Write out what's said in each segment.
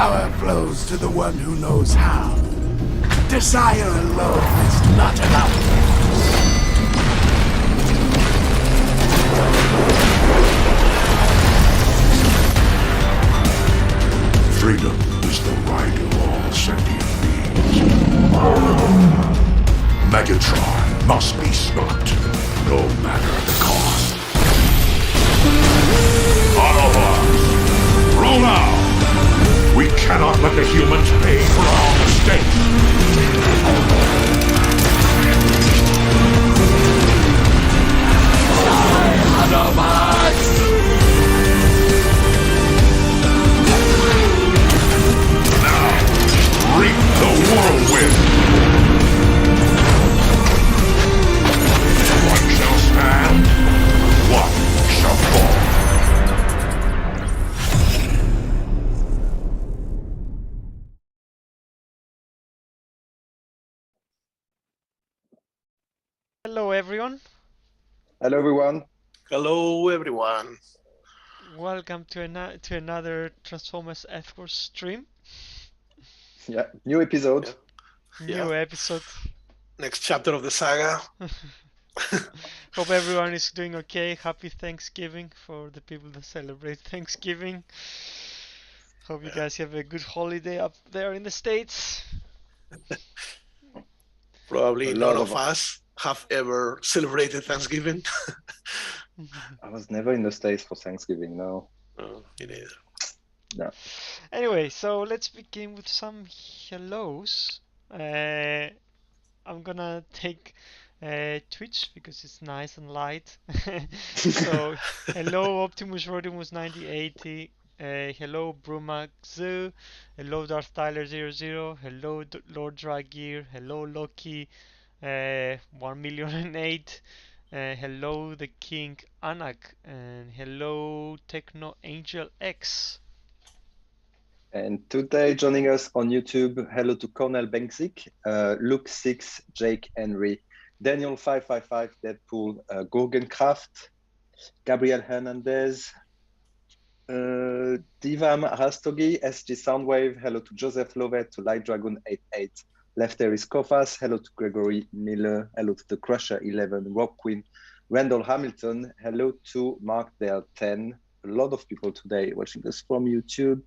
Power flows to the one who knows how. Desire alone is not enough. Freedom is the right of all sentient beings. Megatron must be stopped, no matter the cost. Autobots, roll out! We cannot let the humans pay for our mistakes! Autobots! Now, reap the whirlwind! One shall stand, one shall fall. Hello everyone, Hello, everyone. Hello, everyone. welcome to another Transformers F-Force stream, Yeah, new episode. Yeah. new episode. Next chapter of the saga. Hope everyone is doing okay. Happy Thanksgiving for the people that celebrate Thanksgiving. Hope you guys have a good holiday up there in the States. Probably A none lot of of- us have ever celebrated Thanksgiving. I was never in the States for Thanksgiving, no. Me neither. Anyway, so let's begin with some hellos. I'm gonna take Twitch because it's nice and light. So, hello Optimus Rodimus 9080. Hello Brumac Zoo. Hello Darth Tyler 00. Hello Lord Draggear. Hello Loki 1,000,008. Hello the King Anak. And hello Techno Angel X. And today, joining us on YouTube, hello to Cornel Benksik, Luke6, Jake Henry, Daniel555, Deadpool, Gorgencraft, Gabriel Hernandez, Divam Rastogi, SG Soundwave, hello to Joseph Lovett, to Light Dragon 88, Lefteris Kofas, hello to Gregory Miller, hello to the Crusher 11, Rob Quinn, Randall Hamilton, hello to Mark Dale 10. A lot of people today watching us from YouTube.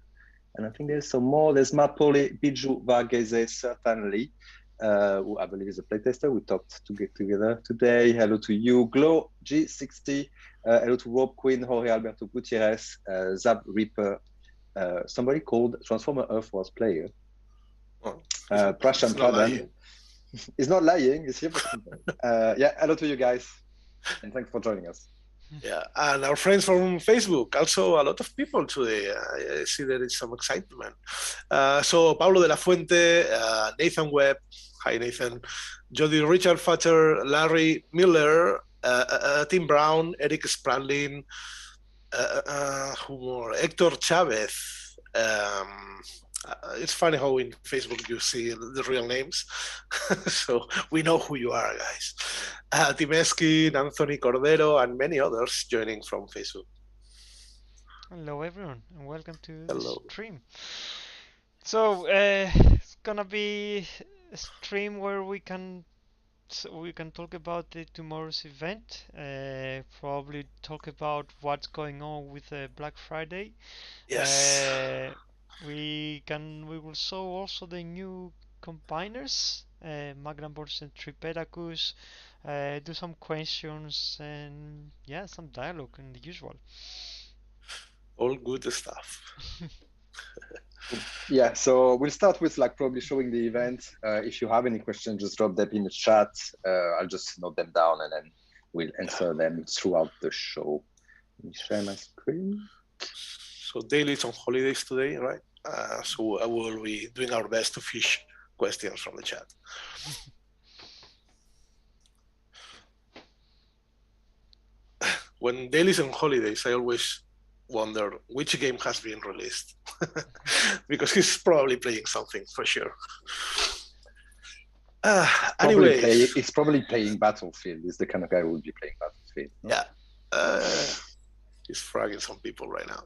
And I think there's some more. There's Mapole Biju Varghese, certainly, who I believe is a playtester. We talked to get together today. Hello to you, Glow G60. Hello to Rob Quinn, Jorge Alberto Gutierrez, Zab Reaper, somebody called Transformer Earth Wars player. Oh, Prashant it's not Pradhan. lying. He's not lying. He's here for something. Yeah, hello to you guys. And thanks for joining us. Yeah, and our friends from Facebook, also a lot of people today. I see there is some excitement. So Pablo de la Fuente, Nathan Webb, hi Nathan, Jody Richard Fatcher, Larry Miller, Tim Brown, Eric Spradlin, who more? Hector Chavez. It's funny how in Facebook you see the real names, so we know who you are, guys. Tim Eskin, Anthony Cordero, and many others joining from Facebook. Hello everyone and welcome to Hello. the stream. So it's gonna be a stream where we can talk about the tomorrow's event. Probably talk about what's going on with Black Friday. Yes. We will show also the new combiners, Magnaboss and Tripredacus. Do some questions and yeah, some dialogue and the usual. All good stuff. Yeah, so we'll start with like probably showing the event. If you have any questions, just drop them in the chat. I'll just note them down and then we'll answer them throughout the show. Let me share my screen. So Daily's on holidays today, right? So I will be doing our best to fish questions from the chat. When Daily's on holidays, I always wonder which game has been released because he's probably playing something for sure. Anyways, He's probably playing Battlefield. He's the kind of guy who would be playing Battlefield. No? Yeah, he's fragging some people right now.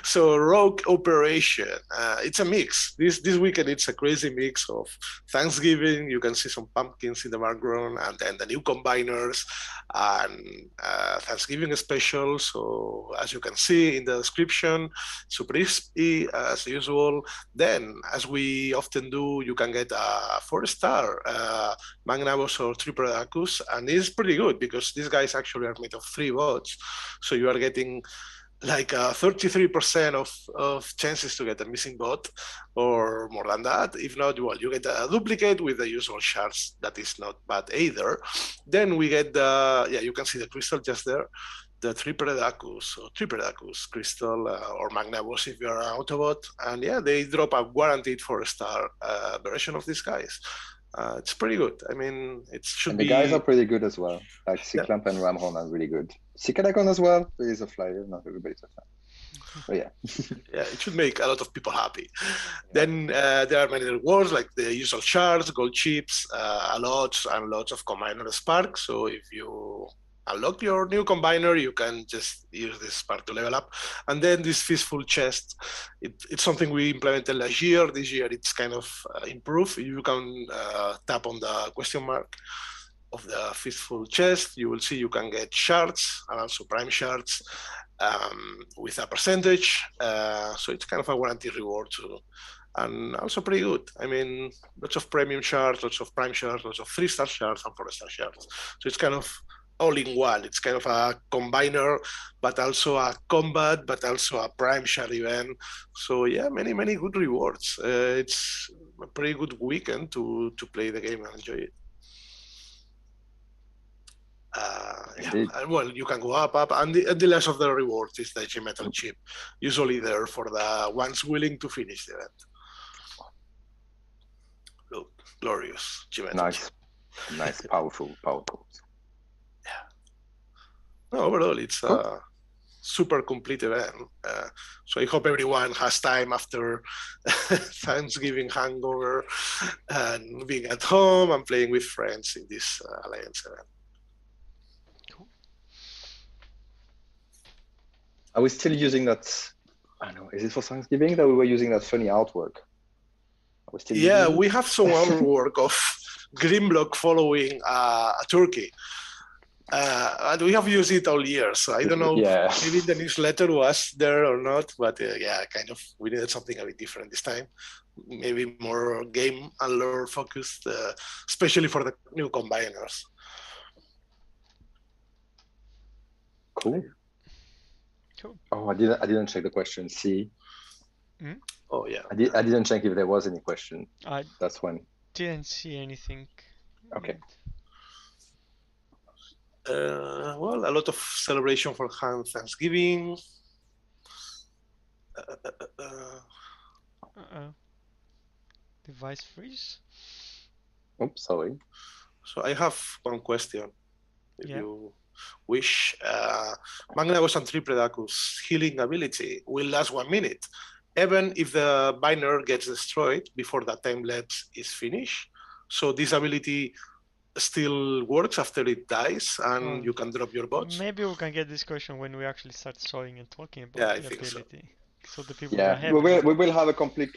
So Rogue Operation, it's a mix. This weekend it's a crazy mix of Thanksgiving. You can see some pumpkins in the background, and then the new combiners and Thanksgiving special. So as you can see in the description, super easy as usual. Then, as we often do, you can get a 4-star Magnaboss or Tripredacus, and it's pretty good because these guys actually are made of 3 bots. So you are getting like 33% of chances to get a missing bot, or more than that. If not, well, you get a duplicate with the usual shards. That is not bad either. Then we get you can see the crystal just there, the Tripredacus crystal, or Magnaboss if you're an Autobot. And yeah, they drop a guaranteed 4-star version of these guys. It's pretty good. I mean, it should And be. the guys are pretty good as well. Like Cyclamp and Ramhorn are really good. Cycadacon as well, but he's a flyer. Not everybody's a fan. But yeah. Yeah, it should make a lot of people happy. Then there are many rewards like the usual shards, gold chips, lots and lots of combiner spark. So if you unlock your new combiner, you can just use this spark to level up. And then this fistful chest, it's something we implemented last year. This year it's kind of improved. You can tap on the question mark of the fistful chest. You will see you can get shards and also prime shards with a percentage. So it's kind of a guaranteed reward too. And also pretty good. I mean, lots of premium shards, lots of prime shards, lots of 3-star shards and 4-star shards. So it's kind of all in one. It's kind of a combiner, but also a combat, but also a prime shard event. So yeah, many good rewards. It's a pretty good weekend to play the game and enjoy it. Well, you can go up, and the less of the rewards is the G-Metal chip, usually there for the ones willing to finish the event. Look, glorious G-Metal chip. Nice, powerful. Yeah. No, overall, it's cool. A super complete event. So I hope everyone has time after Thanksgiving hangover and being at home and playing with friends in this Alliance event. Are we still using that? I don't know. Is it for Thanksgiving that we were using that funny artwork? Are we still using we have some artwork of Grimlock following a turkey. And we have used it all year, so I don't know maybe the newsletter was there or not, but kind of we needed something a bit different this time. Maybe more game and lore focused, especially for the new combiners. Cool. Oh, I didn't check the question. See. Hmm? Oh yeah. I didn't check if there was any question. That's when. Didn't see anything. Okay. Well, a lot of celebration for Thanksgiving. Device freeze. Oops, sorry. So I have one question. If you wish, Magnaboss and Tripredacus healing ability will last 1 minute, even if the binder gets destroyed before the time lapse is finished. So this ability still works after it dies, and you can drop your bots. Maybe we can get this question when we actually start showing and talking about the ability. So the people we will have a complete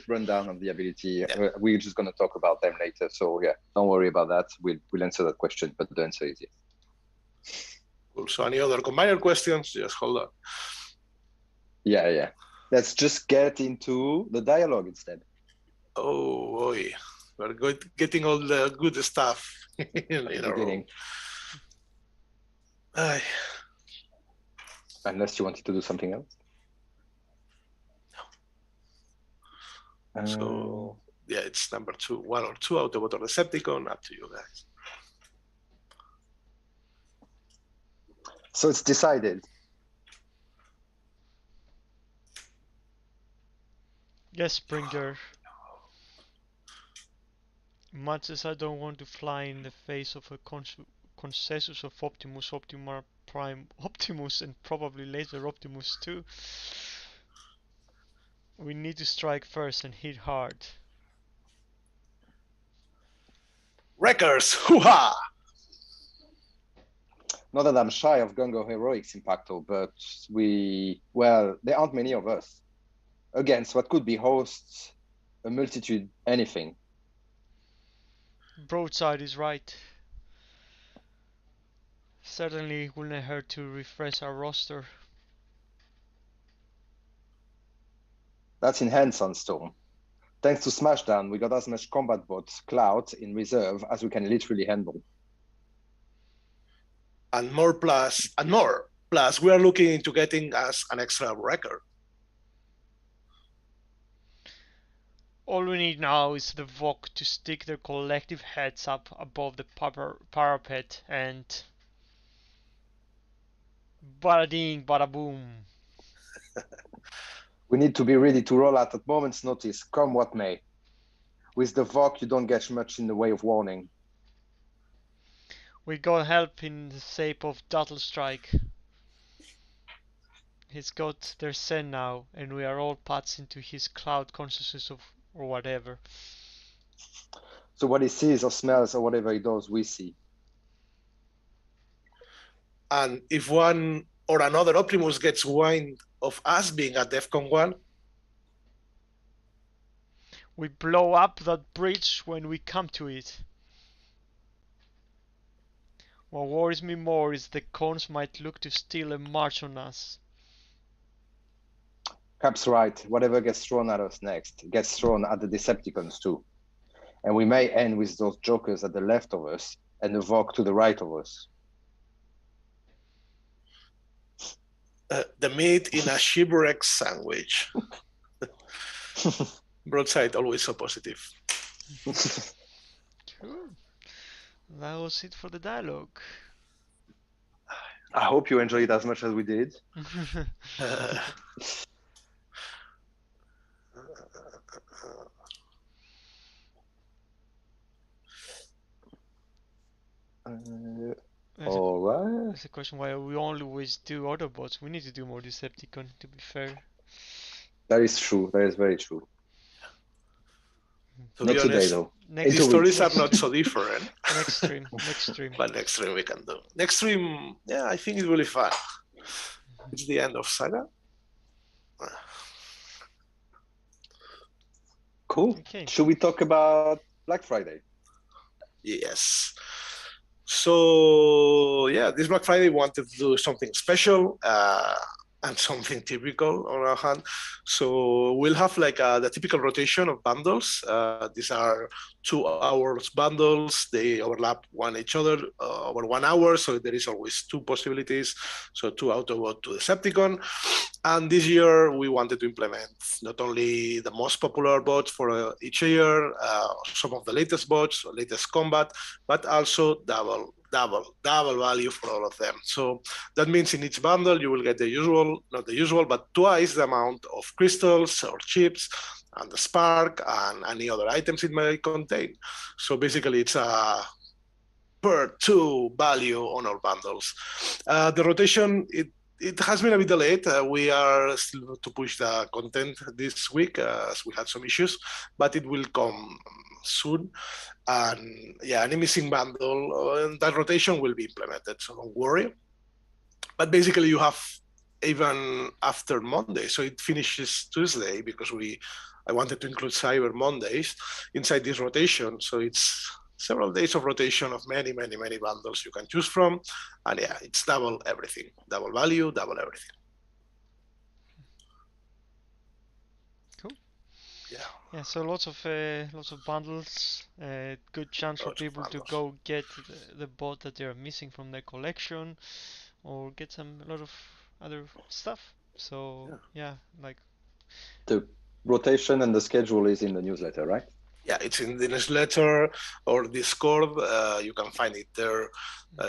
rundown of the ability. We're just going to talk about them later. So don't worry about that. We'll answer that question, but the answer is yes. Cool. So any other combiner questions? Just hold on. Yeah. Let's just get into the dialogue instead. Oh boy, we're getting all the good stuff in a row. Unless you wanted to do something else. So it's number 2, 1 or 2 Autobot or Decepticon, up to you guys. So it's decided. Yes, Springer. Much as I don't want to fly in the face of a consensus of Optimus, Optimus Prime, Optimus, and probably later Optimus too, we need to strike first and hit hard. Wreckers, hoo-ha! Not that I'm shy of Gungo Heroics Impacto, but there aren't many of us. Against what could be hosts, a multitude, anything. Broadside is right. Certainly wouldn't hurt to refresh our roster. That's in hands on Storm. Thanks to Smashdown, we got as much combat bot clout in reserve as we can literally handle. And more plus, and more. Plus, we are looking into getting us an extra record. All we need now is the Vok to stick their collective heads up above the parapet and bada ding, bada boom. We need to be ready to roll out at moment's notice, come what may. With the Vok, you don't get much in the way of warning. We got help in the shape of Strike. He's got their scent now, and we are all parts into his cloud consciousness or whatever. So what he sees or smells or whatever he does, we see. And if one or another Optimus gets wind of us being at DEFCON 1, we blow up that bridge when we come to it. What worries me more is the cons might look to steal a march on us. Cap's right. Whatever gets thrown at us next gets thrown at the Decepticons too. And we may end with those jokers at the left of us and the Vok to the right of us. The meat in a shipwreck sandwich. Broadside, always so positive. Cool. That was it for the dialogue. I hope you enjoyed it as much as we did. All right. That's a question why we always do Autobots. We need to do more Decepticon, to be fair. That is true. That is very true. To Not be today, honest, though. these stories are not so different. Next stream. But next stream we can do. Next stream, yeah, I think it's really fun. It's the end of Saga. Cool. Okay. Should we talk about Black Friday? Yes. So yeah, this Black Friday we wanted to do something special and something typical on our hand. So we'll have like the typical rotation of bundles. These are 2 hours bundles. They overlap one each other over 1 hour. So there is always 2 possibilities. So 2 Autobot to Decepticon. And this year we wanted to implement not only the most popular bots for each year, some of the latest bots, latest combat, but also double value for all of them. So that means in each bundle you will get the usual, not the usual, but twice the amount of crystals or chips and the spark and any other items it may contain. So basically it's a per 2 value on our bundles. The rotation, it has been a bit delayed. We are still to push the content this week as we had some issues, but it will come soon. And yeah, any missing bundle, that rotation will be implemented, so don't worry. But basically you have even after Monday, so it finishes Tuesday because I wanted to include Cyber Mondays inside this rotation. So it's several days of rotation of many bundles you can choose from. And yeah, it's double everything, double value, double everything. Cool. Yeah. Yeah, so lots of bundles. Good chance for Lots of people to bundles. go get the bot that they're missing from their collection, or get a lot of other stuff. So yeah, like The rotation and the schedule is in the newsletter, right? Yeah, it's in the newsletter or Discord. You can find it there.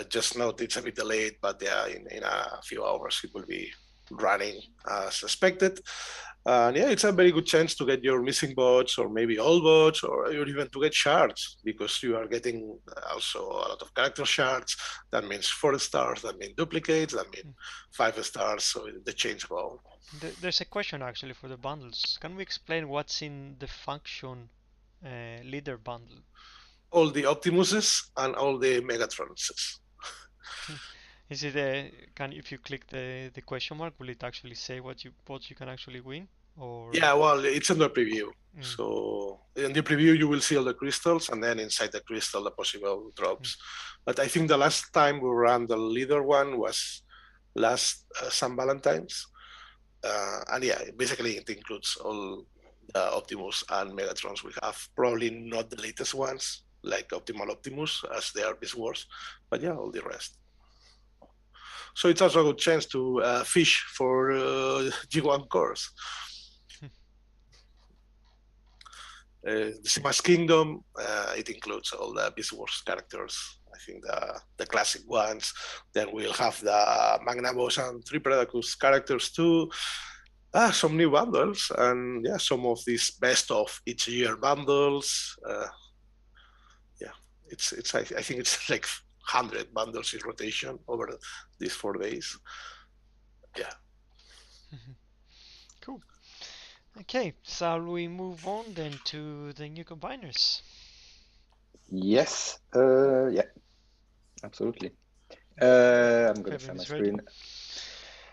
Just note it's a bit delayed, but yeah, in a few hours it will be running as expected. And yeah, it's a very good chance to get your missing bots or maybe all bots or even to get shards because you are getting also a lot of character shards. That means 4 stars, that means duplicates, that means 5 stars, so the changeable. there's a question actually for the bundles. Can we explain what's in the function leader bundle? All the Optimuses and all the Megatronses. Is it if you click the question mark, will it actually say what you can actually win? Or Yeah, well, it's under preview. Mm. So in the preview, you will see all the crystals, and then inside the crystal, the possible drops. But I think the last time we ran the leader one was last San Valentine's. And yeah, basically it includes all the Optimus and Megatrons we have. Probably not the latest ones, like Optimal Optimus, as they are Beast Wars, but yeah, all the rest. So it's also a good chance to fish for G1 cores. The Sima's Kingdom, it includes all the Beast Wars characters. I think the classic ones. Then we'll have the Magnaboss and Tripredacus characters too. Some new bundles, and yeah, some of these best of each year bundles. Yeah, it's I think it's like 100 bundles in rotation over these 4 days. Yeah. Cool. Okay, shall we move on then to the new combiners? Yes. Yeah. Absolutely. I'm going to share Fabian my is ready. screen.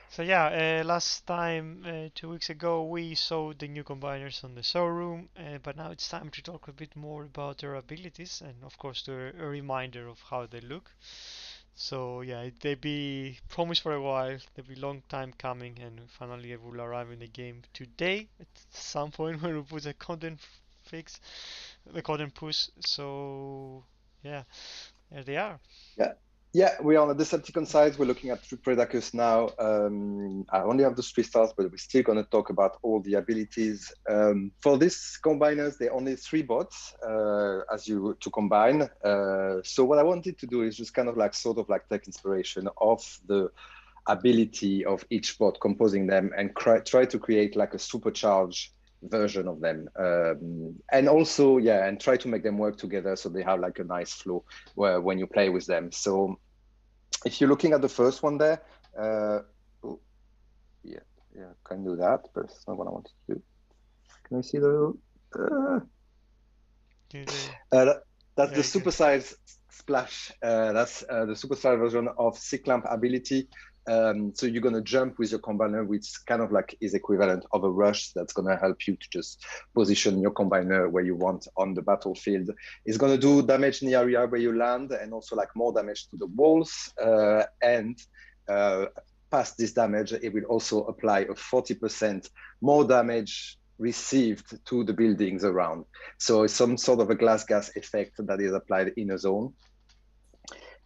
So yeah, last time, 2 weeks ago, we saw the new combiners on the showroom, but now it's time to talk a bit more about their abilities and of course a reminder of how they look. So yeah, they be promised for a while, they be long time coming, and finally it will arrive in the game today at some point when we put the content fix, the content push. So yeah, there they are. Yeah, we're on the Decepticon side. We're looking at Tripredacus now. I only have the 3 stars, but we're still going to talk about all the abilities. For these combiners, there are only 3 bots to combine. So what I wanted to do is just kind of like take inspiration of the ability of each bot, composing them, and try to create like a supercharged version of them, and also and try to make them work together so they have like a nice flow when you play with them. So if you're looking at the first one there, can do that, but it's not what I wanted to do. Can I see the that's the supersize splash. That's the supersize version of Cyclamp ability. So you're going to jump with your combiner, which kind of like is equivalent of a rush. That's going to help you to just position your combiner where you want on the battlefield. It's going to do damage in the area where you land, and also like more damage to the walls. And past this damage, it will also apply a 40% more damage received to the buildings around. So it's some sort of a glass gas effect that is applied in a zone.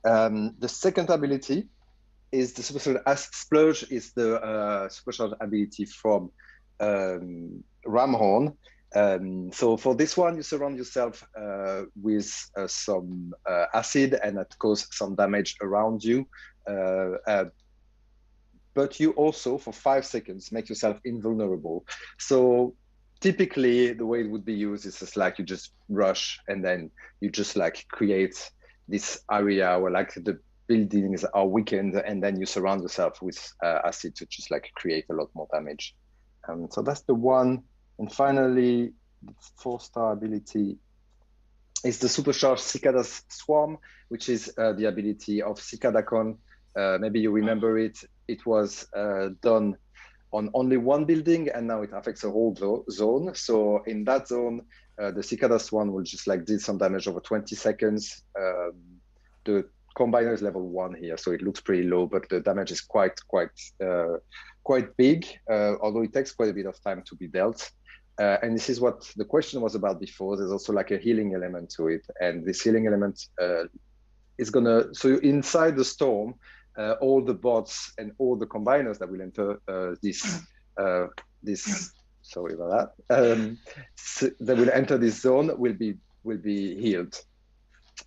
The second ability is the Supercharged Splurge, is the supercharged ability from Ramhorn. So for this one, you surround yourself with some acid, and that causes some damage around you. But you also, for 5 seconds, make yourself invulnerable. So typically, the way it would be used is just like you just rush, and then you just like create this area where like the buildings are weakened, and then you surround yourself with acid to just like create a lot more damage. So that's the one. And finally, the 4-star ability is the supercharged Cicada's Swarm, which is the ability of Cicadacon. Maybe you remember it. It was done on only one building, and now it affects a whole zone. So in that zone, the Cicada's one will just like deal some damage over 20 seconds. The combiner is level 1 here, so it looks pretty low, but the damage is quite big, although it takes quite a bit of time to be dealt. And this is what the question was about before. There's also like a healing element to it, and this healing element is gonna, so inside the storm, all the bots and all the combiners that will enter this sorry about that, that will enter this zone will be healed.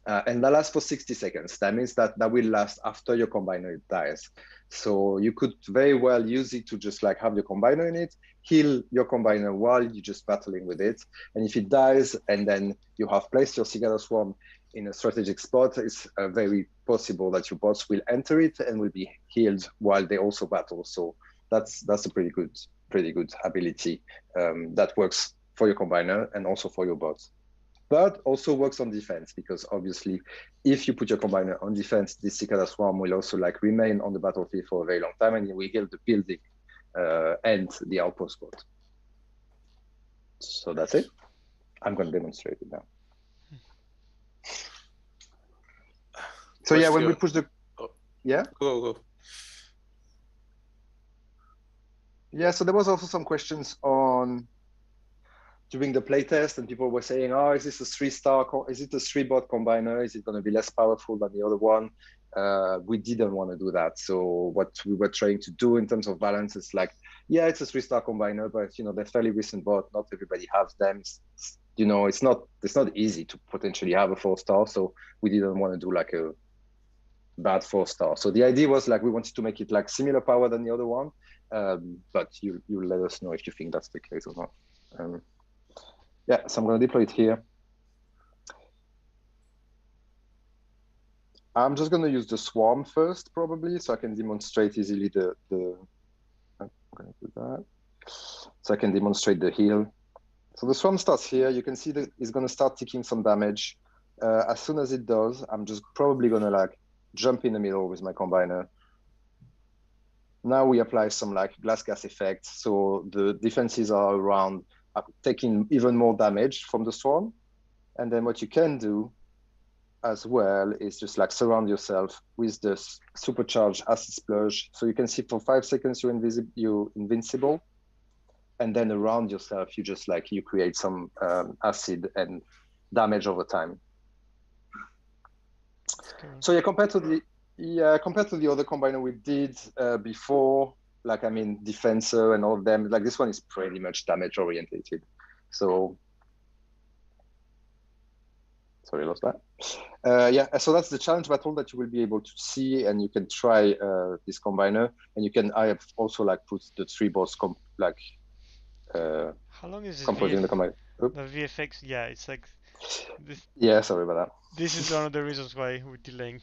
And that lasts for 60 seconds. That means that will last after your combiner dies. So you could very well use it to just like have your combiner in it, heal your combiner while you're just battling with it. And if it dies and then you have placed your Cicada Swarm in a strategic spot, it's very possible that your bots will enter it and will be healed while they also battle. So that's a pretty good ability that works for your combiner and also for your bots. but also works on defense, because obviously if you put your combiner on defense, this cicada swarm will also like remain on the battlefield for a very long time, and it will heal the building and the outpost spot. So that's it. I'm going to demonstrate it now. So yeah, when we push the, yeah, Go. Yeah, so there was also some questions on during the playtest, and people were saying, "Oh, is this a 3-star? Is it a 3-bot combiner? Is it going to be less powerful than the other one?" We didn't want to do that. So what we were trying to do in terms of balance is like, yeah, it's a 3-star combiner, but you know, they're fairly recent bot. Not everybody has them. You know, it's not easy to potentially have a 4-star. So we didn't want to do like a bad 4-star. So the idea was like we wanted to make it like similar power than the other one. But you let us know if you think that's the case or not. Yeah, so I'm going to deploy it here. I'm just going to use the swarm first, probably, so I can demonstrate easily the I'm going to do that. So I can demonstrate the heal. So the swarm starts here. You can see that it's going to start taking some damage. As soon as it does, I'm just probably going to like jump in the middle with my combiner. Now we apply some like glass gas effect. So the defenses are around taking even more damage from the swarm. And then what you can do as well is just like surround yourself with this supercharged acid splurge. So you can see for 5 seconds you're invincible. And then around yourself, you just like, you create some acid and damage over time. So yeah, compared to the other combiner we did before, like, I mean, Defensor and all of them, like this one is pretty much damage orientated. So, sorry, I lost that. Yeah, so that's the challenge battle that you will be able to see, and you can try this combiner, and you can, I have also like put the 3 boss how long is this composing the combiner. the VFX? Yeah, it's like this. Yeah, sorry about that. This is one of the reasons why we're delaying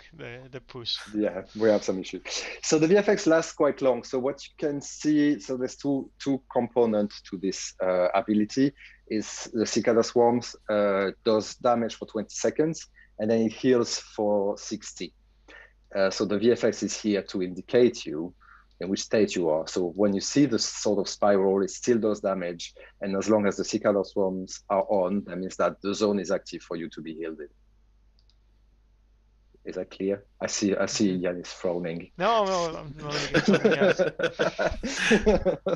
the push. Yeah, we have some issues. So the VFX lasts quite long. So what you can see, so there's two components to this ability. Is the cicada swarms does damage for 20 seconds, and then it heals for 60. So the VFX is here to indicate you in which state you are. So when you see this sort of spiral, it still does damage. And as long as the cicada swarms are on, that means that the zone is active for you to be healed in. Is that clear? I see Yanis frowning. No, I'm not looking at something else.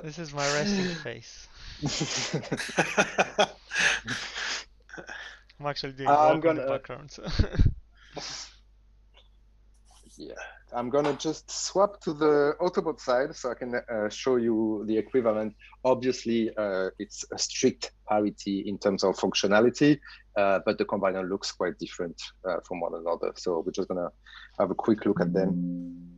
This is my resting face. I'm actually doing work in the background. So. Yeah, I'm gonna just swap to the Autobot side so I can show you the equivalent. Obviously, it's a strict parity in terms of functionality, but the combiner looks quite different from one another. So we're just gonna have a quick look at them.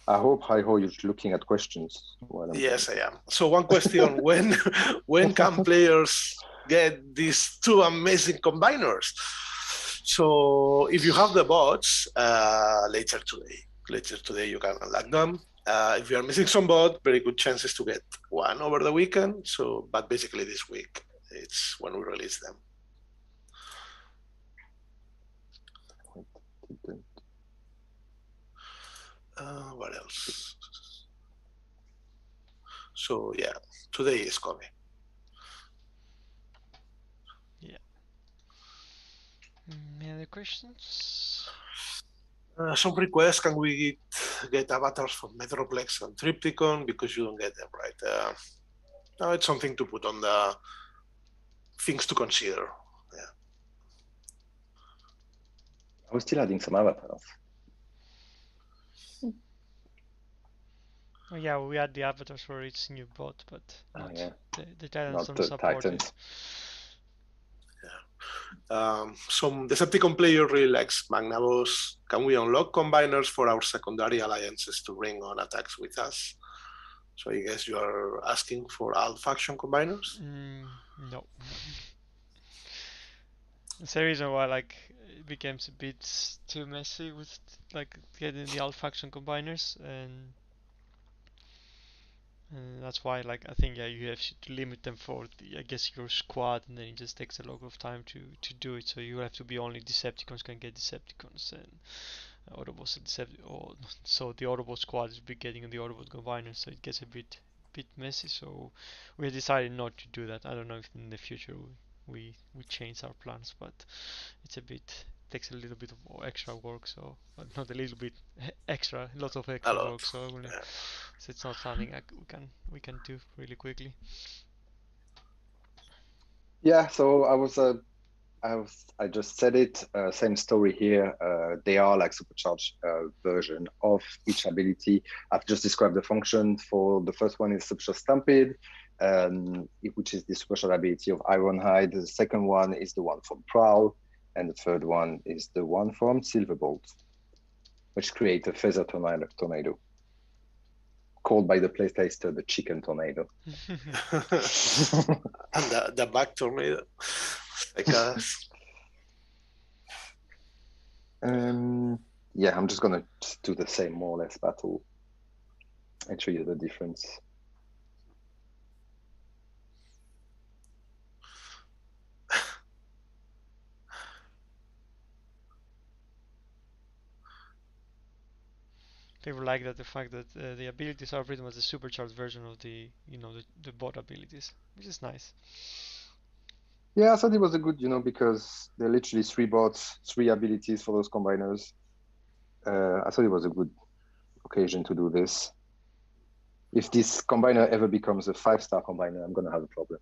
I hope you're looking at questions. Yes, I am. So one question: when can players get these 2 amazing combiners? So if you have the bots, later today you can unlock them. If you are missing some bot, very good chances to get one over the weekend. So, but basically this week, it's when we release them. What else? So yeah, today is coming. Yeah. Any other questions? Some requests: can we get avatars for Metroplex and Triptychon, because you don't get them, right? No, it's something to put on the things to consider. Yeah. I was still adding some avatars. Oh, yeah, we add the avatars for each new bot, but not the Titans not don't support Titans. it. Yeah. Some Decepticon player really likes Magnaboss. Can we unlock combiners for our secondary alliances to bring on attacks with us? So I guess you are asking for alt faction combiners? No. That's the reason why like it becomes a bit too messy with like getting the alt faction combiners, and And that's why, like, I think, yeah, you have to limit them for, I guess, your squad, and then it just takes a lot of time to do it. So you have to be only Decepticons can get Decepticons, and Autobots and or so the Autobot squad is be getting the Autobot combiner, so it gets a bit messy. So we decided not to do that. I don't know if in the future we change our plans, but it's a bit takes a little bit of extra work. So, but not a little bit extra, a lot of A extra lot. work. So, Yeah. so it's not something we can do really quickly. Yeah, so I just said it. Same story here. They are like supercharged version of each ability. I've just described the function. For the first one is Supercharged Stampede, which is the supercharged ability of Ironhide. The second one is the one from Prowl, and the third one is the one from Silverbolt, which create a feather tornado, called by the playtester the Chicken Tornado. And the back tornado, like us. Yeah, I'm just gonna do the same more or less battle and show you the difference. People like that the fact that the abilities are pretty much the supercharged version of the the bot abilities, which is nice. Yeah, I thought it was a good, because they're literally 3 bots, 3 abilities for those combiners. I thought it was a good occasion to do this. If this combiner ever becomes a 5-star combiner, I'm gonna have a problem.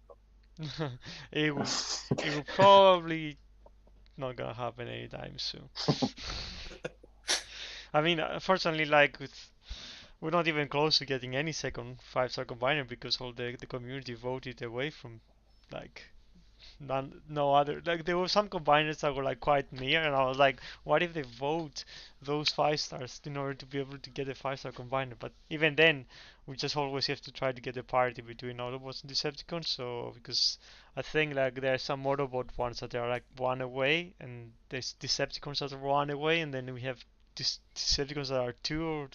it will probably not gonna happen anytime soon. I mean, fortunately, like we're not even close to getting any second 5-star combiner because all the community voted away from like no other, like there were some combiners that were like quite near, and I was like, what if they vote those 5 stars in order to be able to get a 5-star combiner? But even then, we just always have to try to get a parity between Autobots and Decepticons. So because I think like there are some Autobot ones that are like one away, and there's Decepticons that are one away, and then we have Decepticons that are two.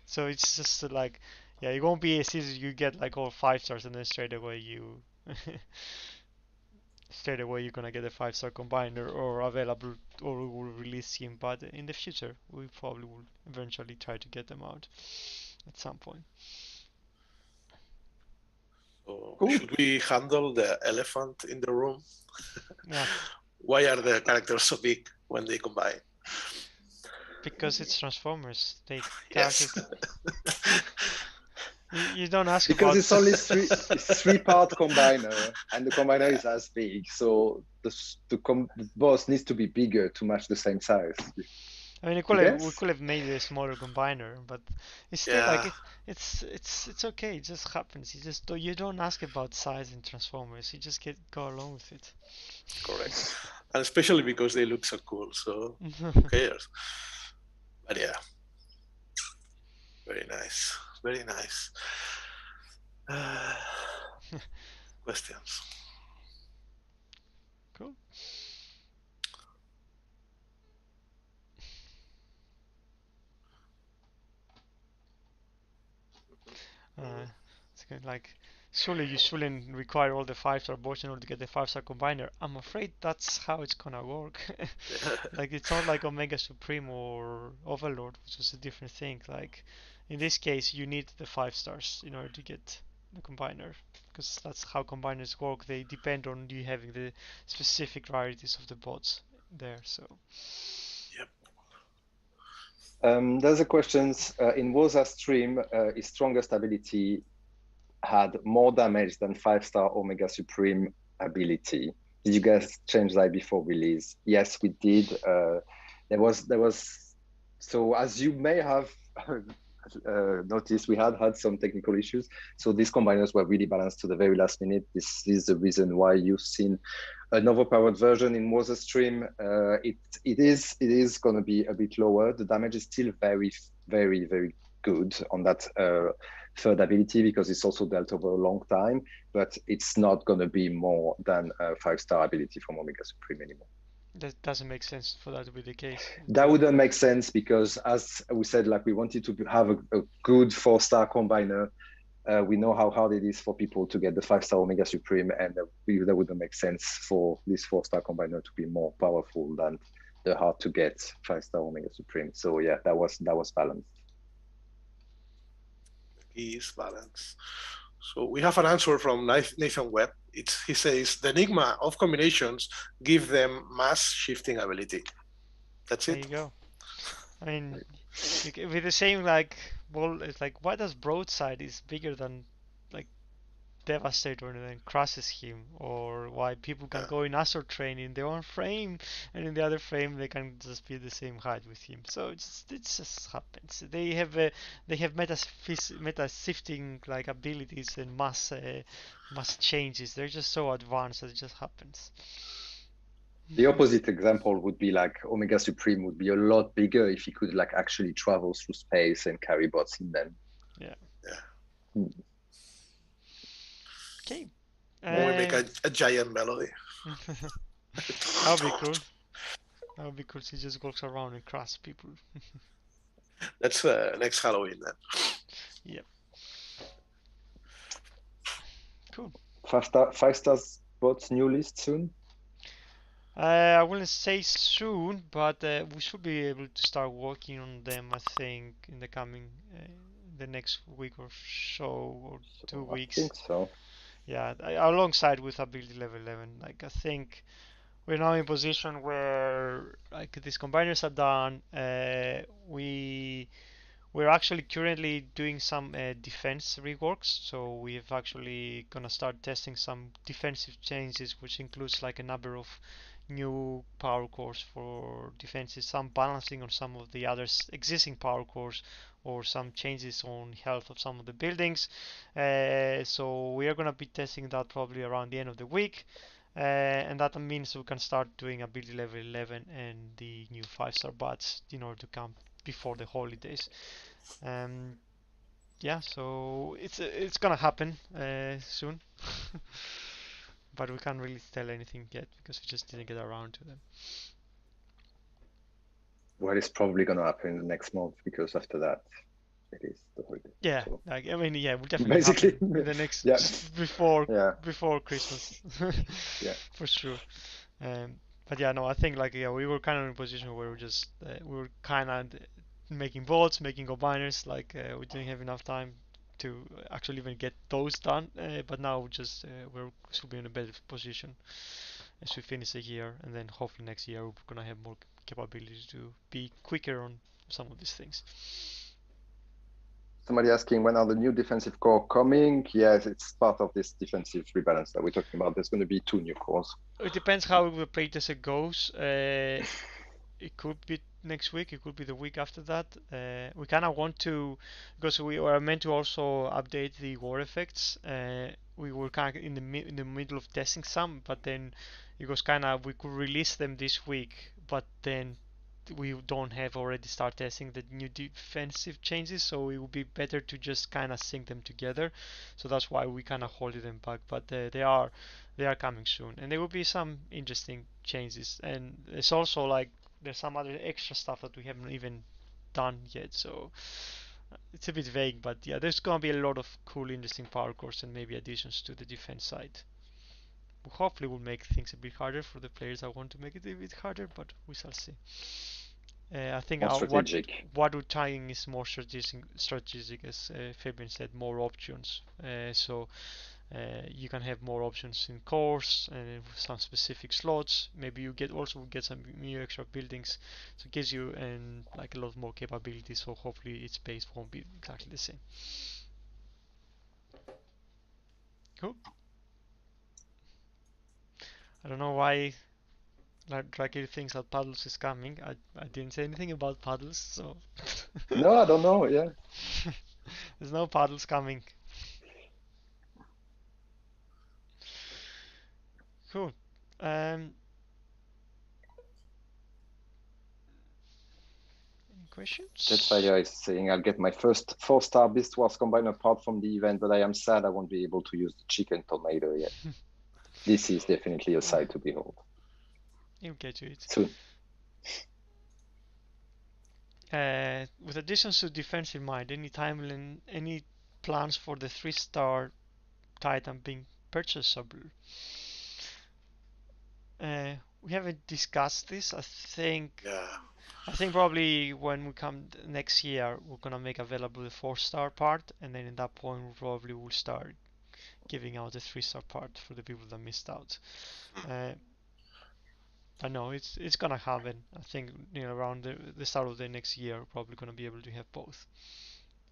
So it's just like, yeah, it won't be as easy. You get like all 5 stars, and then straight away you're gonna get a 5-star combiner or available, or we will release him. But in the future we probably will eventually try to get them out at some point. So Cool. should we handle the elephant in the room? Yeah, Why are the characters so big when they combine? because it's Transformers. They Yes. you don't ask Because about it's only 3-part combiner, and the combiner is as big, so the boss needs to be bigger to match the same size. I mean, we could have made a smaller combiner, but it's still like Yeah, it's okay. It just happens. You don't ask about size in Transformers. You just go along with it. correct. And especially because they look so cool, so who cares? But yeah, very nice, very nice. Questions? Cool. It's good, like surely you shouldn't require all the 5-star bots in order to get the 5-star combiner. I'm afraid that's how it's gonna work. Like it's not like Omega Supreme or Overlord, which was a different thing. Like in this case, you need the 5 stars in order to get the combiner, because that's how combiners work. They depend on you having the specific rarities of the bots there. So Yep. There's a question in Woza's stream. His strongest ability had more damage than 5-star Omega Supreme ability. Did you guys change that before release? Yes, we did. There was. So as you may have noticed, we had some technical issues. So these combiners were really balanced to the very last minute. This is the reason why you've seen an overpowered version in Woza's stream. It is going to be a bit lower. The damage is still very, very, very good on that third ability because it's also dealt over a long time, but it's not going to be more than a 5-star ability from Omega Supreme anymore. that doesn't make sense for that to be the case. That wouldn't make sense because, as we said, like we wanted to have a good 4-star combiner. We know how hard it is for people to get the 5-star Omega Supreme, and that wouldn't make sense for this 4-star combiner to be more powerful than the hard to get 5-star Omega Supreme. So yeah, that was balanced. Is balance. So we have an answer from Nathan Webb. He says the enigma of combinations give them mass shifting ability. That's There it. you go. I mean, with the same like, well, it's like why does Broadside is bigger than like Devastator and then crushes him, or why people can Yeah. go in Astral Train in their own frame, and in the other frame they can just be the same height with him. So it just happens. They have meta shifting like abilities and mass changes. They're just so advanced that it just happens. The opposite example would be like Omega Supreme would be a lot bigger if he could like actually travel through space and carry bots in them. Yeah. Yeah. Okay. When we make a giant melody. That would be cool. That would be cool. He just walks around and crushes people. That's next Halloween then. Yep. Cool. 5-star bots new list soon. I wouldn't say soon, but we should be able to start working on them. I think in the coming, the next week or so, or 2 weeks. I think so. Yeah, alongside with ability level 11. Like I think we're now in a position where like these combiners are done. We're actually currently doing some defense reworks, so we've actually gonna start testing some defensive changes, which includes like a number of new power cores for defenses, some balancing on some of the other existing power cores, or some changes on health of some of the buildings. So we are gonna be testing that probably around the end of the week. And that means we can start doing ability level 11 and the new 5-star bats in order to come before the holidays. Yeah, so it's gonna happen soon, but we can't really tell anything yet because we just didn't get around to them. Well, it's probably going to happen in the next month because after that, it is the holiday. Yeah, So like I mean, yeah, will definitely basically, happen in the next yeah, before yeah, before Christmas, yeah. for sure. But yeah, no, I think like yeah, we were kind of in a position where we were kind of making votes, making combiners. Like we didn't have enough time to actually even get those done. But now we should be in a better position as we finish the year, and then hopefully next year we're gonna have more capability to be quicker on some of these things. Somebody asking when are the new defensive core coming? Yes, it's part of this defensive rebalance that we're talking about. There's going to be 2 new cores. It depends how the playtest goes. It could be next week. It could be the week after that. We kind of want to, because we were meant to also update the war effects. We were kind of in the middle of testing some, but then it was kind of we could release them this week, but then we don't have already start testing the new defensive changes, so it would be better to just kind of sync them together. So that's why we kind of holding them back, but they are coming soon, and there will be some interesting changes. And it's also like there's some other extra stuff that we haven't even done yet, so it's a bit vague. But yeah, there's gonna be a lot of cool, interesting power cores and maybe additions to the defense side. Hopefully, will make things a bit harder for the players that want to make it a bit harder, but we shall see. I think More strategic. what we're trying is more strategic, as Fabian said, more options. So you can have more options in cores and some specific slots. Maybe you also get some new extra buildings, so it gives you like a lot more capabilities. So hopefully its base won't be exactly the same. Cool. I don't know why like Draghi thinks that paddles is coming. I didn't say anything about paddles, so No, I don't know. Yeah. there's no paddles coming. Cool. Any questions? Jetfire is saying I'll get my first 4-star Beast Wars combiner part from the event, but I am sad I won't be able to use the chicken tornado yet. This is definitely a sight to behold. You'll get to it. Soon. With additions to defensive mind, any plans for the 3-star Titan being purchasable. We haven't discussed this. I think probably when we come next year, we're gonna make available the 4-star part, and then at that point we probably will start giving out the 3-star part for the people that missed out. But no, it's gonna happen. I think around the start of the next year, we're probably gonna be able to have both.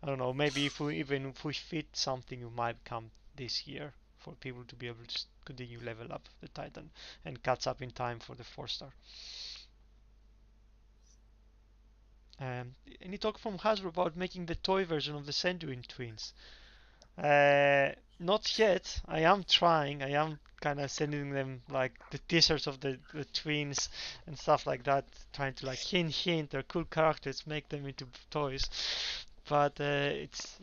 I don't know. Maybe if we fit something, it might come this year for people to be able to continue level up the Titan and catch up in time for the 4-star. Any talk from Hasbro about making the toy version of the Senduin twins? Not yet. I am trying. I am kind of sending them like the t-shirts of the twins and stuff like that, trying to like hint they're cool characters, make them into toys. But it's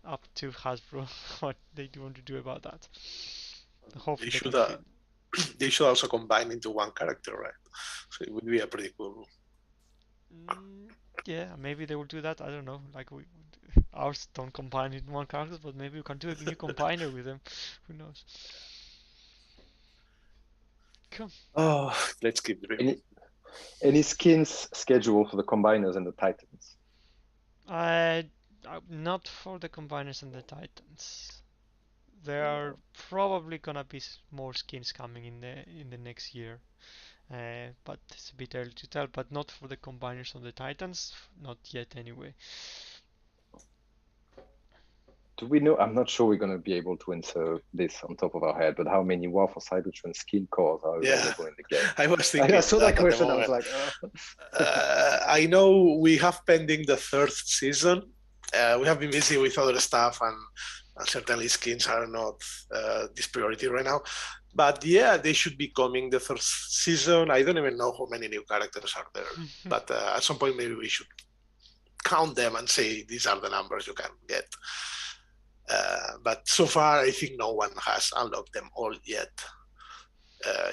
up to Hasbro what they want to do about that. Hopefully they should also combine into one character, right? So it would be a pretty cool. Yeah, maybe they will do that. I don't know. Like ours don't combine in one character, but maybe we can do a new combiner with them. Who knows? Cool. Oh, let's keep dreaming. Any skins schedule for the combiners and the Titans? Not for the combiners and the Titans. There are probably gonna be more skins coming in the next year. But it's a bit early to tell, but not for the combiners on the Titans, not yet anyway. Do we know? I'm not sure we're going to be able to answer this on top of our head, but how many War for Cybertron skin cores are available in the game? I was thinking. I saw that question. I was like, I know we have pending the 3rd season. We have been busy with other stuff, and certainly skins are not this priority right now. But yeah, they should be coming the 3rd season. I don't even know how many new characters are there. But at some point, maybe we should count them and say these are the numbers you can get. But so far, I think no one has unlocked them all yet.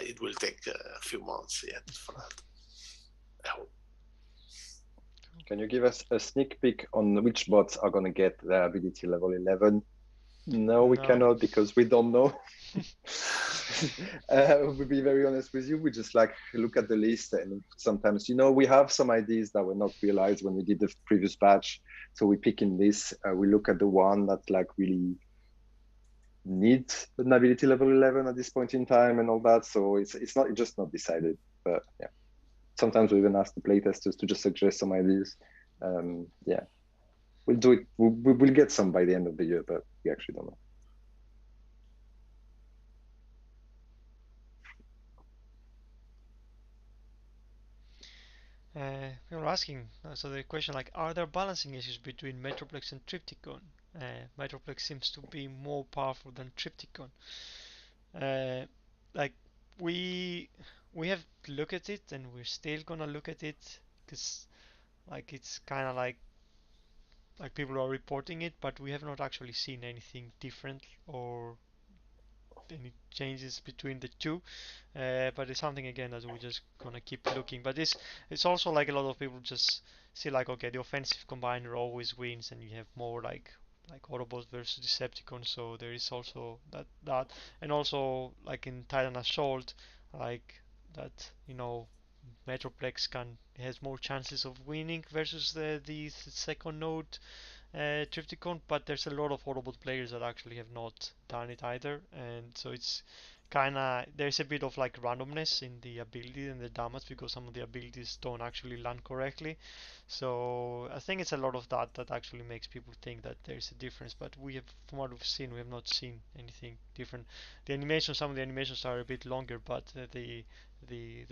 It will take a few months yet for that, I hope. Can you give us a sneak peek on which bots are going to get their ability level 11? No, we cannot, because we don't know. We'll be very honest with you. We just like look at the list, and sometimes we have some ideas that were not realized when we did the previous batch. So we pick in this. We look at the one that like really needs an ability level 11 at this point in time and all that. So it's just not decided. But yeah, sometimes we even ask the playtesters to just suggest some ideas. Yeah, we'll do it. We'll get some by the end of the year, but we actually don't know. People are asking, so the question like, are there balancing issues between Metroplex and Triptychon? Metroplex seems to be more powerful than Triptychon. Like we have looked at it, and we're still gonna look at it, because like it's kind of like people are reporting it, but we have not actually seen anything different or any changes between the two, but it's something again that we're just gonna keep looking. But it's also like a lot of people just see like, okay, the offensive combiner always wins, and you have more like Autobots versus Decepticons, so there is also that and also like in Titan Assault, like that Metroplex has more chances of winning versus the second node Triptychon, but there's a lot of Autobot players that actually have not done it either, and so it's there's a bit of like randomness in the ability and the damage, because some of the abilities don't actually land correctly. So I think it's a lot of that actually makes people think that there's a difference, but from what we've seen, we have not seen anything different. Some of the animations are a bit longer, but the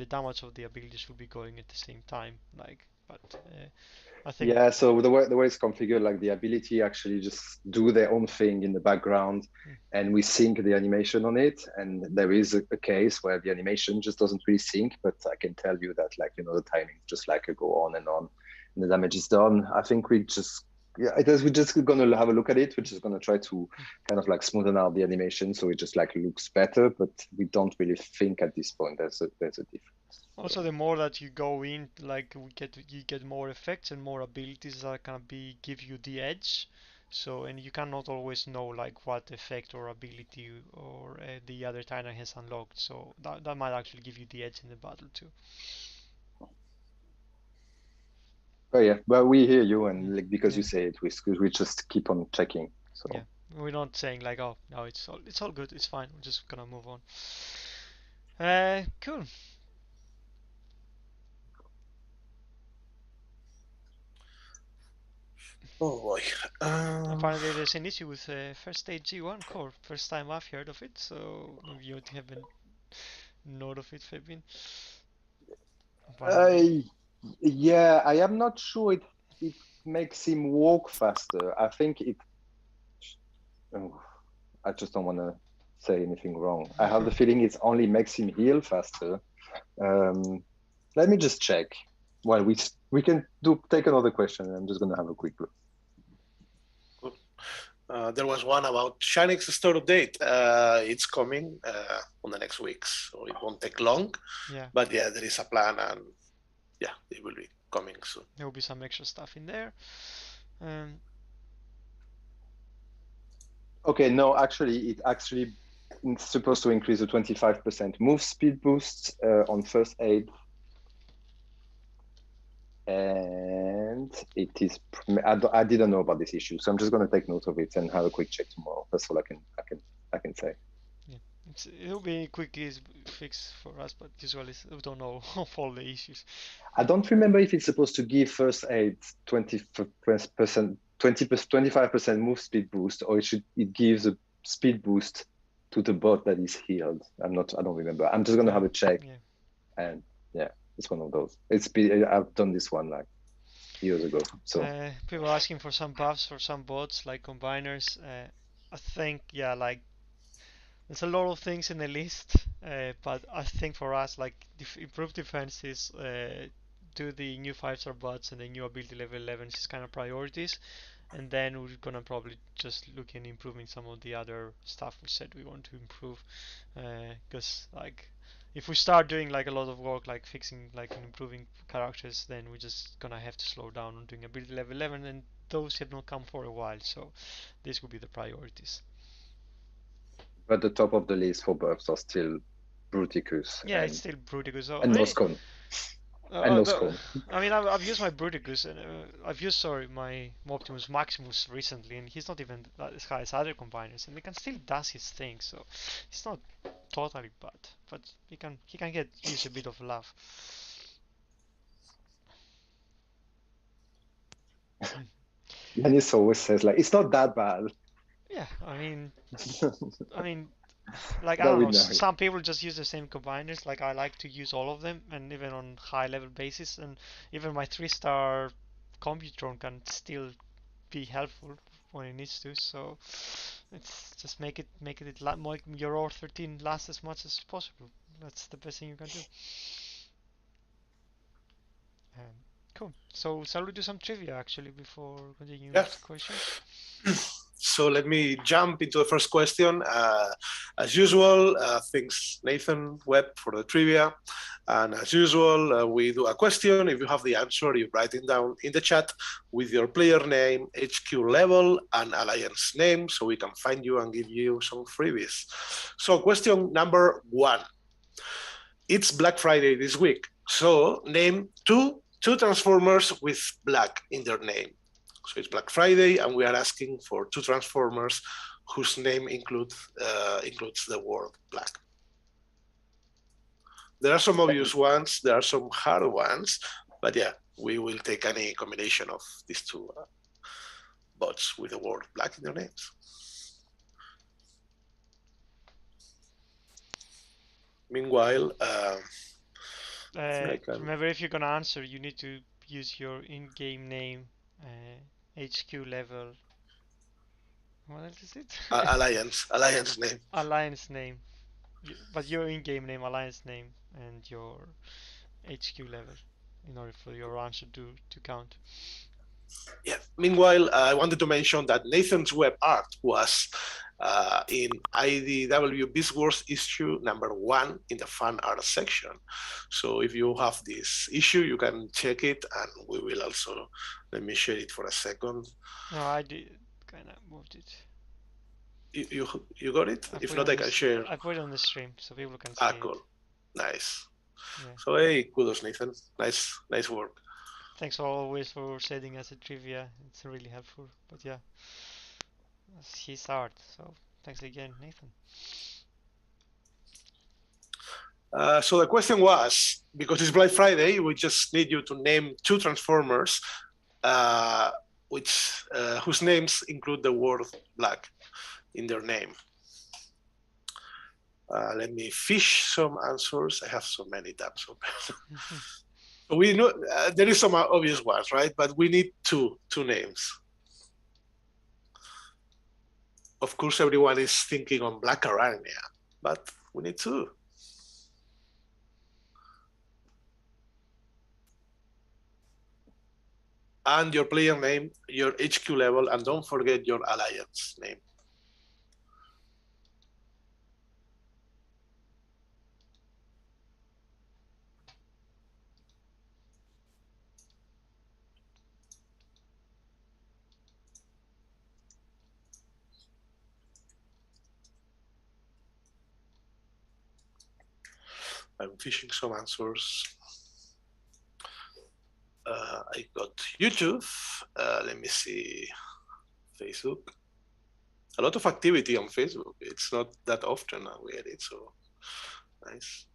damage of the abilities will be going at the same time, I think. Yeah, so the way it's configured, like the ability actually just do their own thing in the background, and we sync the animation on it. And there is a case where the animation just doesn't really sync, but I can tell you that the timing just go on, and the damage is done. I think we're just gonna have a look at it. We're just gonna try to kind of smoothen out the animation so it just looks better, but we don't really think at this point there's a difference. Also, the more that you go in, you get more effects and more abilities that can give you the edge. So, and you cannot always know like what effect or ability or the other Tyrant has unlocked. So that might actually give you the edge in the battle too. Oh yeah, but we hear you, and like because you Yeah. say it, we just keep on checking. So Yeah, we're not saying like, oh no, it's all good, it's fine. We're just gonna move on. Cool. Oh boy. Apparently, there's an issue with first stage G1 core. First time I've heard of it, so maybe you haven't known of it, Fabian. Apparently, yeah, I am not sure it makes him walk faster. I think it. Oh, I just don't want to say anything wrong. I have the feeling it only makes him heal faster. Let me just check. Well, we can take another question. I'm just gonna have a quick look. There was one about Shanix store update. It's coming on the next weeks, so it won't take long. yeah, But yeah, there is a plan, and yeah, it will be coming soon. there will be some extra stuff in there. Okay, no, actually, it's supposed to increase the 25% move speed boosts on first aid, and it is. I didn't know about this issue, so I'm just going to take note of it and have a quick check tomorrow. That's all I can say. Yeah, it'll be a quick fix for us, but usually we don't know of all the issues. I don't remember if it's supposed to give first aid 20%, 25% move speed boost, or it gives a speed boost to the bot that is healed. I don't remember. I'm just gonna have a check. Yeah. And yeah, it's one of those. I've done this one like years ago. So people asking for some buffs for some bots like combiners. I think like there's a lot of things in the list, but I think for us like improved defenses, do the new 5-star bots and the new ability level 11s is kind of priorities, and then we're gonna probably just look in improving some of the other stuff we said we want to improve, because like if we start doing like a lot of work like fixing like and improving characters, then we're just gonna have to slow down on doing ability level 11, and those have not come for a while, so this will be the priorities. but the top of the list for buffs are still Bruticus. Yeah, it's still Bruticus. And Noscon. And Noscon. I mean, I've used my Bruticus and I've used my Optimus Maximus recently, and he's not even as high as other combiners, and he can still does his thing, so it's not totally bad, but he can get use a bit of love. Yanis always says like it's not that bad. Yeah, I mean, like I don't know, some people just use the same combiners. Like I like to use all of them, and even on high level basis, and even my 3-star Computron can still be helpful when it needs to. So it's just make it your R13 last as much as possible. That's the best thing you can do. Cool. So shall we do some trivia actually before continuing with the questions? So let me jump into the first question. As usual, thanks Nathan Webb for the trivia. And as usual, we do a question. If you have the answer, you write it down in the chat with your player name, HQ level, and alliance name, so we can find you and give you some freebies. So question number 1. It's Black Friday this week. So name two Transformers with black in their name. So it's Black Friday, and we are asking for 2 Transformers whose name includes the word black. There are some obvious ones, there are some hard ones, but yeah, we will take any combination of these 2 bots with the word black in their names. Meanwhile, remember, if you're gonna answer, you need to use your in-game name, HQ level. What else is it? Alliance name. Alliance name, but your in-game name, alliance name, and your HQ level, in order for your answer to count. Yeah. Meanwhile, I wanted to mention that Nathan's web art was in IDW Beast Wars issue number 1 in the fan art section. So if you have this issue, you can check it, and we will also, let me share it for a second. No, kinda moved it. You got it? I If put not, it I on can the share. I put it on the stream so people can see Cool. it. Nice. Yeah. So hey, kudos, Nathan. Nice work. Thanks always for sending us a trivia. It's really helpful. But yeah, it's his art. So thanks again, Nathan. So the question was, because it's Black Friday, we just need you to name 2 Transformers, whose names include the word black in their name. Let me fish some answers. I have so many tabs open. We know there is some obvious ones, right? But we need two names. Of course, everyone is thinking on Black Arachnia, but we need 2. And your player name, your HQ level, and don't forget your alliance name. I'm fishing some answers. I got YouTube. Let me see. Facebook. A lot of activity on Facebook. It's not that often we get it, so nice.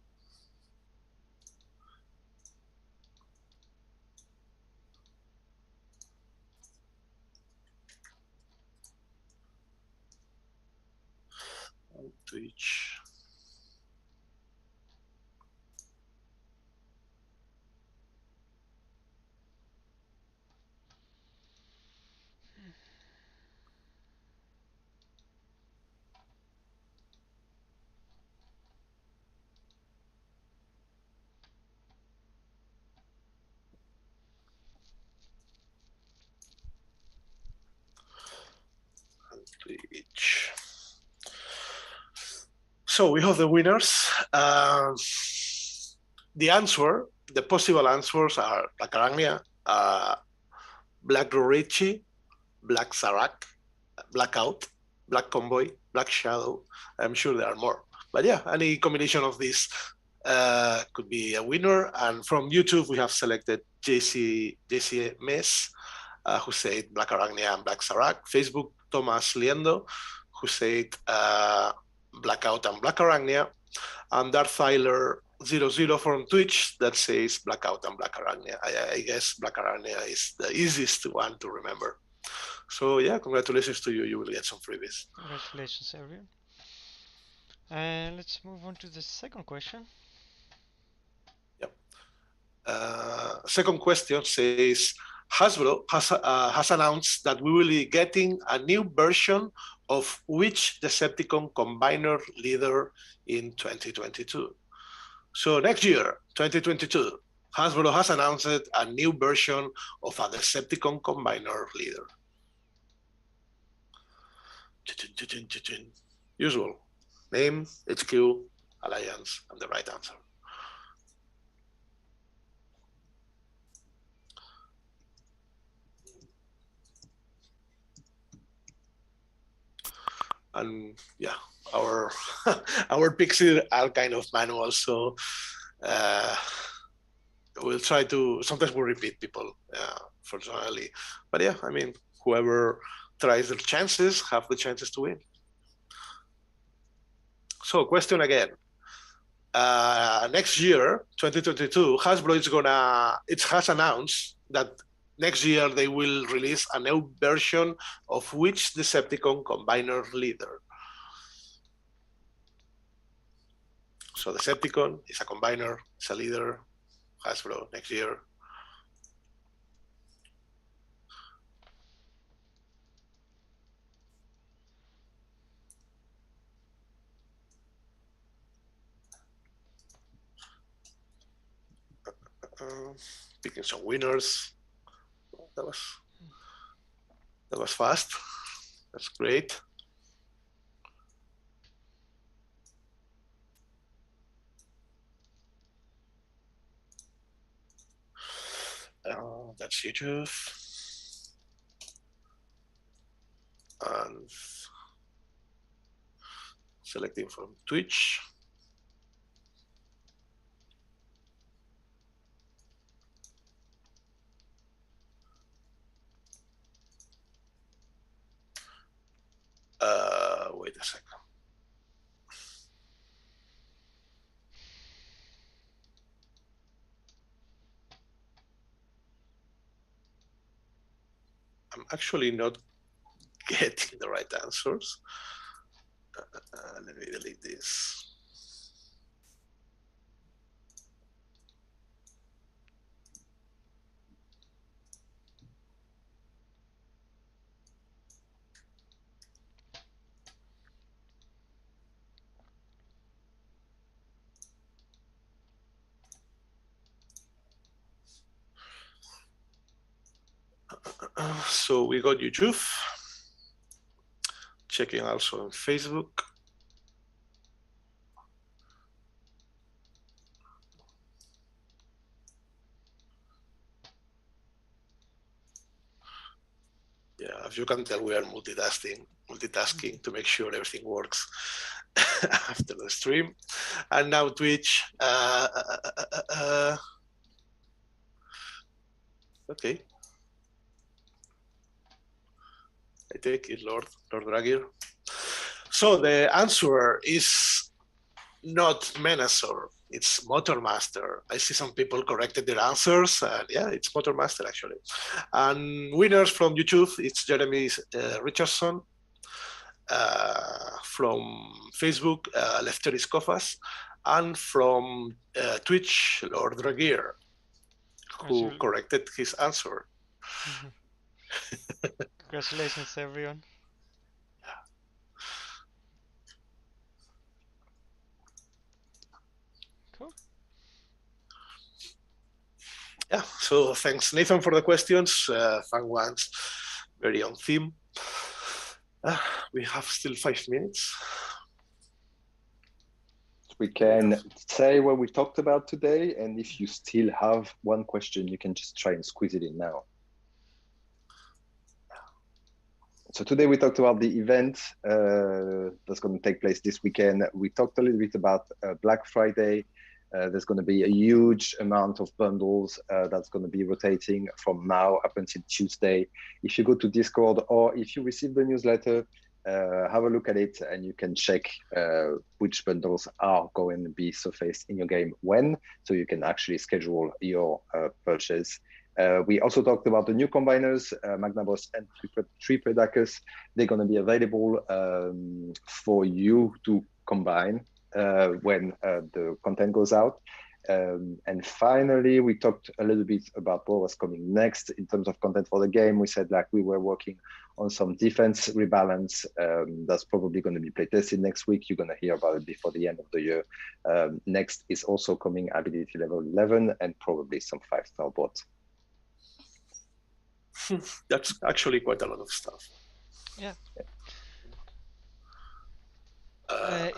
On Twitch. Twitch. So we have the winners. The possible answers are Black Arachnia, Black Rorichi, Black Zarak, Blackout, Black Convoy, Black Shadow. I'm sure there are more. But yeah, any combination of these could be a winner. And from YouTube, we have selected JC Mess, who said Black Arachnia and Black Zarak. Facebook, Thomas Liendo, who said Blackout and Black Arachnia. And Darth Tyler 00 from Twitch that says Blackout and Black Arachnia. I guess Black Arachnia is the easiest one to remember. So yeah, congratulations to you. You will get some freebies. Congratulations, everyone. And let's move on to the second question. Yep. Second question says, Hasbro has announced that we will be getting a new version of which Decepticon Combiner leader in 2022. So next year, 2022, Hasbro has announced a new version of a Decepticon Combiner leader. Usual, name, HQ, alliance, and the right answer. And yeah, our our picks are kind of manual, so we'll try to. Sometimes we repeat people, fortunately, but yeah, I mean, whoever tries their chances have the chances to win. So, question again. Next year, 2022, Hasbro has announced that next year they will release a new version of which Decepticon Combiner leader. So Decepticon is a combiner, it's a leader, Hasbro next year. Picking some winners. That was fast. That's great. That's YouTube. And selecting from Twitch. Wait a second. I'm actually not getting the right answers. Let me delete this. So we got YouTube, checking also on Facebook. Yeah, as you can tell, we are multitasking to make sure everything works after the stream. And now Twitch. Okay. I take it, Lord Dragir. So the answer is not Menasor, it's Motormaster. I see some people corrected their answers, and yeah, it's Motormaster actually. And winners from YouTube, it's Jeremy Richardson. From Facebook, Lefteris Kofas, and from Twitch, Lord Dragir, who corrected his answer. Congratulations, everyone. Cool. Yeah, so thanks, Nathan, for the questions. Fun ones, very on theme. We have still 5 minutes. We can say what we talked about today, and if you still have one question, you can just try and squeeze it in now. So today we talked about the event that's going to take place this weekend. We talked a little bit about Black Friday. There's going to be a huge amount of bundles that's going to be rotating from now up until Tuesday. If you go to Discord or if you receive the newsletter, have a look at it and you can check which bundles are going to be surfaced in your game when, so you can actually schedule your purchase. We also talked about the new combiners, Magnaboss and Tripredacus. They're going to be available for you to combine when the content goes out. And finally, we talked a little bit about what was coming next in terms of content for the game. We said like we were working on some defense rebalance. That's probably going to be playtested next week. You're going to hear about it before the end of the year. Next is also coming ability level 11 and probably some 5-star bots. That's actually quite a lot of stuff. Yeah.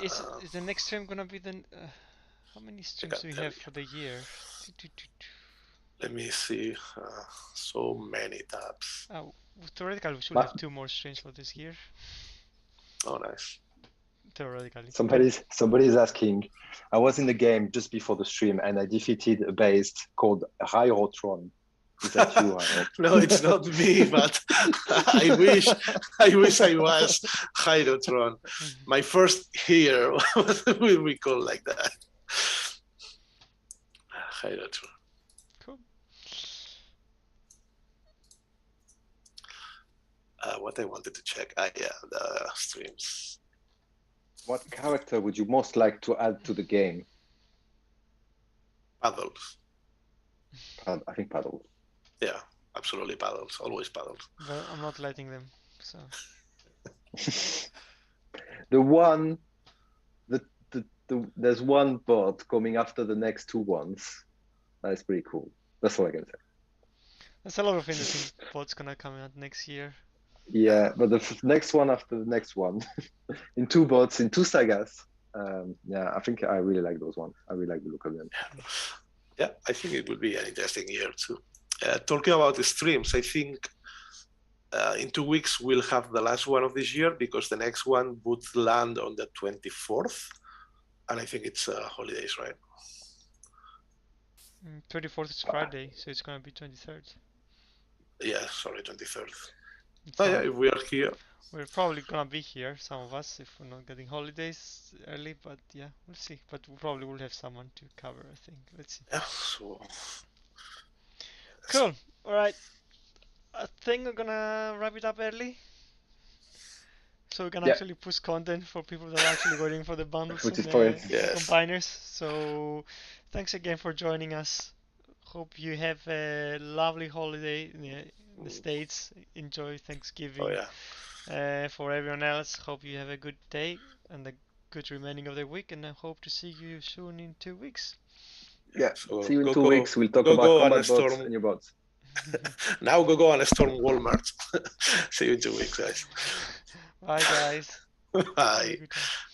Is the next stream gonna be the? How many streams do we have for the year? Let me see. So many tabs. Oh, theoretically, we should have 2 more streams for this year. Oh, nice. Theoretically. Somebody's asking. I was in the game just before the stream and I defeated a beast called Ryrotron. Is that you? No, it's not me, but I wish I was Hydrotron. My first here, what will we call like that? Hydrotron. Cool. What I wanted to check, yeah, the streams. What character would you most like to add to the game? Paddles. I think paddles. Yeah, absolutely paddles. Always paddles. But I'm not letting them, so. There's one bot coming after the next 2 ones. That's pretty cool. That's all I can say. There's a lot of interesting bots gonna come out next year. Yeah, but the next one after the next one, in 2 bots, in 2 sagas. Yeah, I think I really like those ones. I really like the look of them. Yeah, I think it will be an interesting year too. Talking about the streams, I think in 2 weeks we'll have the last one of this year, because the next one would land on the 24th, and I think it's holidays, right? 24th is Friday, so it's gonna be 23rd. Yeah, sorry, 23rd. It's Oh yeah, fine. if we are here. We're probably gonna be here, some of us, if we're not getting holidays early, but yeah, we'll see. But we probably will have someone to cover, I think. Let's see. Yeah, so Cool. Alright. I think we're gonna wrap it up early. So we can Yeah. actually push content for people that are actually waiting for the bundles Which and is for it. Yes. combiners. So thanks again for joining us. Hope you have a lovely holiday in the States. Enjoy Thanksgiving. Oh yeah. For everyone else, hope you have a good day and a good remaining of the week, and I hope to see you soon in 2 weeks. Yeah. So See you in go, 2 go, weeks. We'll talk go, about go and combat bots storm. and your bots. Now go and storm Walmart. See you in 2 weeks, guys. Bye, guys. Have a Bye. good time.